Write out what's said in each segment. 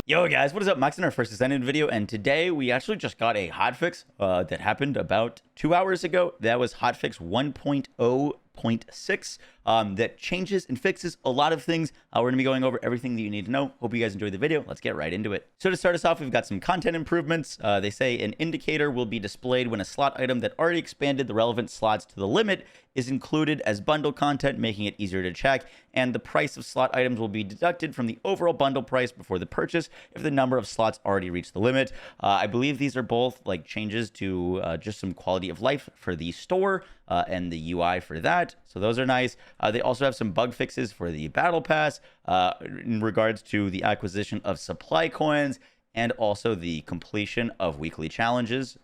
Yo guys, what is up? Max in our first Descendant video, and today we actually just got a hotfix that happened about 2 hours ago. That was Hotfix 1.0.6 that changes and fixes a lot of things. We're going to be going over everything that you need to know. Hope you guys enjoyed the video. Let's get right into it. So to start us off, we've got some content improvements. They say an indicator will be displayed when a slot item that already expanded the relevant slots to the limit is included as bundle content, making it easier to check, and the price of slot items will be deducted from the overall bundle price before the purchase if the number of slots already reached the limit. I believe these are both like changes to just some quality of life for the store and the UI for that. So those are nice. They also have some bug fixes for the battle pass in regards to the acquisition of supply coins and also the completion of weekly challenges.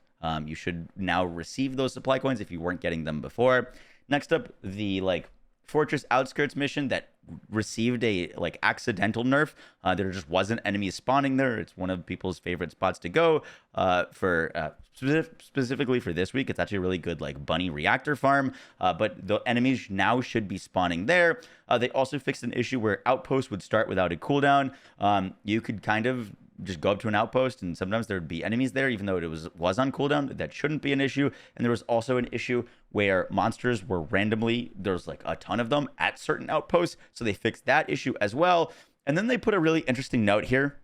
You should now receive those supply coins if you weren't getting them before. Next up, the Fortress Outskirts mission that received a accidental nerf. There just wasn't enemies spawning there. It's one of people's favorite spots to go for specifically for this week. It's actually a really good bunny reactor farm, but the enemies now should be spawning there. They also fixed an issue where outposts would start without a cooldown. You could kind of just go up to an outpost and sometimes there'd be enemies there even though it was on cooldown. That shouldn't be an issue. And there was also an issue where monsters were randomly, there's a ton of them at certain outposts, so they fixed that issue as well. And then they put a really interesting note here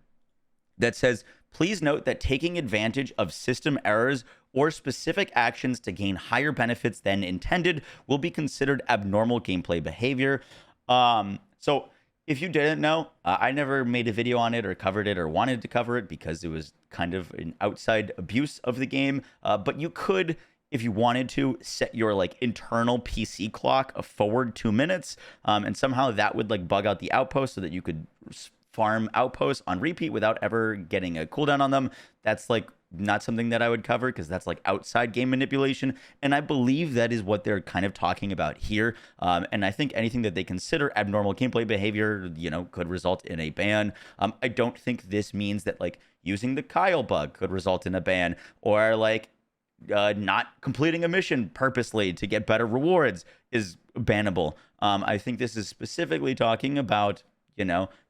that says, please note that taking advantage of system errors or specific actions to gain higher benefits than intended will be considered abnormal gameplay behavior. So if you didn't know, I never made a video on it or covered it or wanted to cover it because it was kind of an outside abuse of the game. But you could, if you wanted to, set your internal PC clock forward 2 minutes, and somehow that would bug out the outpost so that you could farm outposts on repeat without ever getting a cooldown on them. That's not something that I would cover because that's outside game manipulation, and I believe that is what they're kind of talking about here. And I think anything that they consider abnormal gameplay behavior, could result in a ban. I don't think this means that using the Kyle bug could result in a ban, or not completing a mission purposely to get better rewards is bannable. I think this is specifically talking about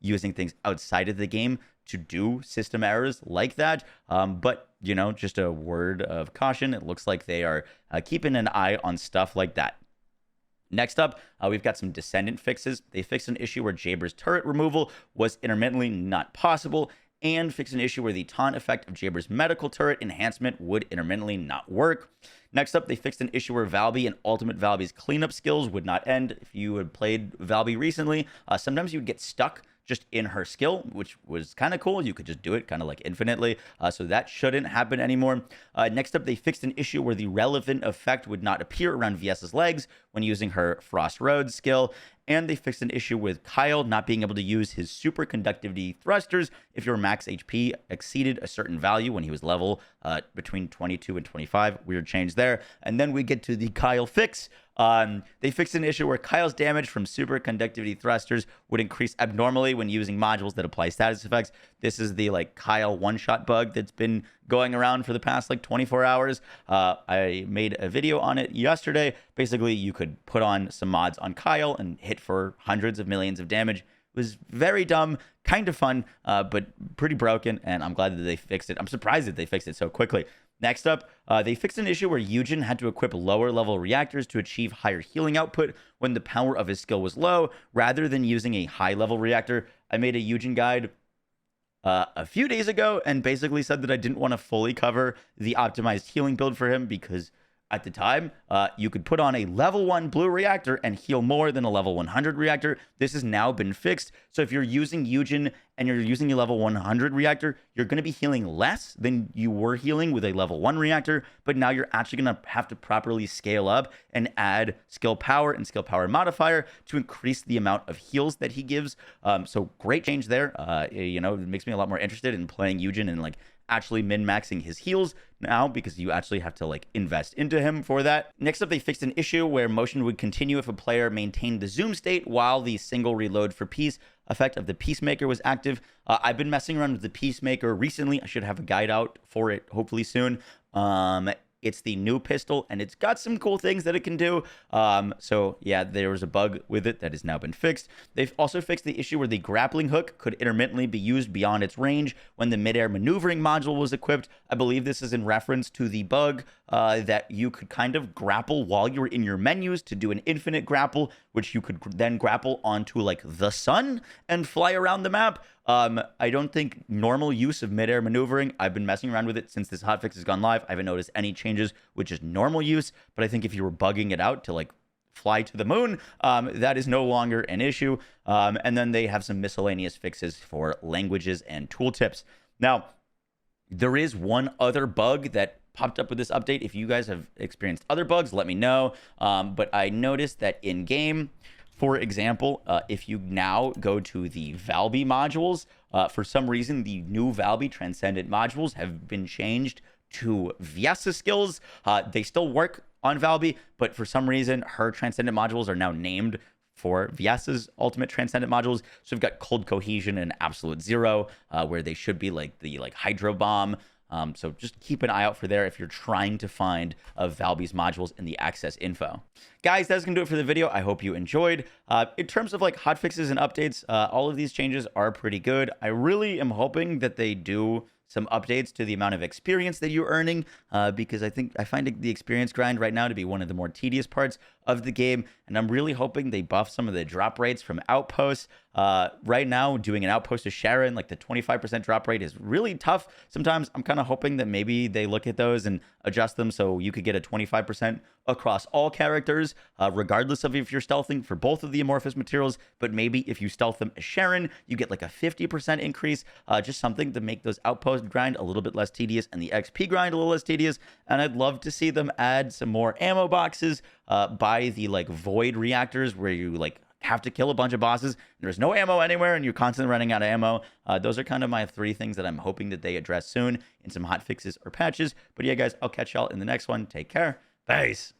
using things outside of the game to do system errors like that. But just a word of caution, it looks like they are keeping an eye on stuff like that. Next up, we've got some Descendant fixes. They fixed an issue where JAYBER's turret removal was intermittently not possible, and fixed an issue where the taunt effect of JAYBER's medical turret enhancement would intermittently not work. Next up, they fixed an issue where Valby and Ultimate Valby's cleanup skills would not end. If you had played Valby recently, sometimes you would get stuck just in her skill, which was kind of cool. You could just do it kind of infinitely. So that shouldn't happen anymore. Next up, they fixed an issue where the relevant effect would not appear around VS's legs when using her Frost Road skill. And they fixed an issue with Kyle not being able to use his superconductivity thrusters if your max HP exceeded a certain value when he was level between 22 and 25. Weird change there. And then we get to the Kyle fix. They fixed an issue where Kyle's damage from superconductivity thrusters would increase abnormally when using modules that apply status effects. This is the Kyle one-shot bug that's been going around for the past 24 hours. I made a video on it yesterday. Basically, you could put on some mods on Kyle and hit for hundreds of millions of damage. It was very dumb, kind of fun, but pretty broken, and I'm glad that they fixed it. I'm surprised that they fixed it so quickly. Next up, they fixed an issue where YUJIN had to equip lower level reactors to achieve higher healing output when the power of his skill was low, rather than using a high level reactor. I made a YUJIN guide a few days ago and basically said that I didn't want to fully cover the optimized healing build for him because at the time, you could put on a level 1 blue reactor and heal more than a level 100 reactor. This has now been fixed. So if you're using YUJIN and you're using a level 100 reactor, you're going to be healing less than you were healing with a level 1 reactor. But now you're actually going to have to properly scale up and add skill power and skill power modifier to increase the amount of heals that he gives. So great change there. It makes me a lot more interested in playing YUJIN and actually min-maxing his heals now because you actually have to invest into him for that. Next up, they fixed an issue where motion would continue if a player maintained the zoom state while the single reload for peace effect of the Peacemaker was active. I've been messing around with the Peacemaker recently. I should have a guide out for it hopefully soon. It's the new pistol, and it's got some cool things that it can do. So yeah, there was a bug with it that has now been fixed. They've also fixed the issue where the grappling hook could intermittently be used beyond its range when the midair maneuvering module was equipped. I believe this is in reference to the bug that you could kind of grapple while you were in your menus to do an infinite grapple, which you could then grapple onto like the sun and fly around the map. I don't think normal use of midair maneuvering, I've been messing around with it since this hotfix has gone live. I haven't noticed any changes with just normal use, but I think if you were bugging it out to like fly to the moon, that is no longer an issue. And then they have some miscellaneous fixes for languages and tooltips. Now, there is one other bug that popped up with this update. If you guys have experienced other bugs, let me know. But I noticed that in game, for example, if you now go to the Valby modules, for some reason, the new Valby Transcendent modules have been changed to Vyasa skills. They still work on Valby, but for some reason, her Transcendent modules are now named for Vyasa's ultimate Transcendent modules. So we've got Cold Cohesion and Absolute Zero, where they should be like the Hydro Bomb. So just keep an eye out for there if you're trying to find Valby's modules in the access info. Guys, that's going to do it for the video. I hope you enjoyed. In terms of like hotfixes and updates, all of these changes are pretty good. I really am hoping that they do some updates to the amount of experience that you're earning, because I find the experience grind right now to be one of the more tedious parts of the game, and I'm really hoping they buff some of the drop rates from outposts. Right now, doing an outpost to Sharon, like the 25% drop rate is really tough. Sometimes I'm kind of hoping that maybe they look at those and adjust them so you could get a 25% across all characters, regardless of if you're stealthing for both of the amorphous materials. But maybe if you stealth them as Sharon, you get like a 50% increase, just something to make those outpost grind a little bit less tedious and the XP grind a little less tedious. And I'd love to see them add some more ammo boxes, by the like void reactors where you like have to kill a bunch of bosses and there's no ammo anywhere and you're constantly running out of ammo. Those are kind of my 3 things that I'm hoping that they address soon in some hot fixes or patches. But yeah, guys, I'll catch y'all in the next one. Take care. Peace.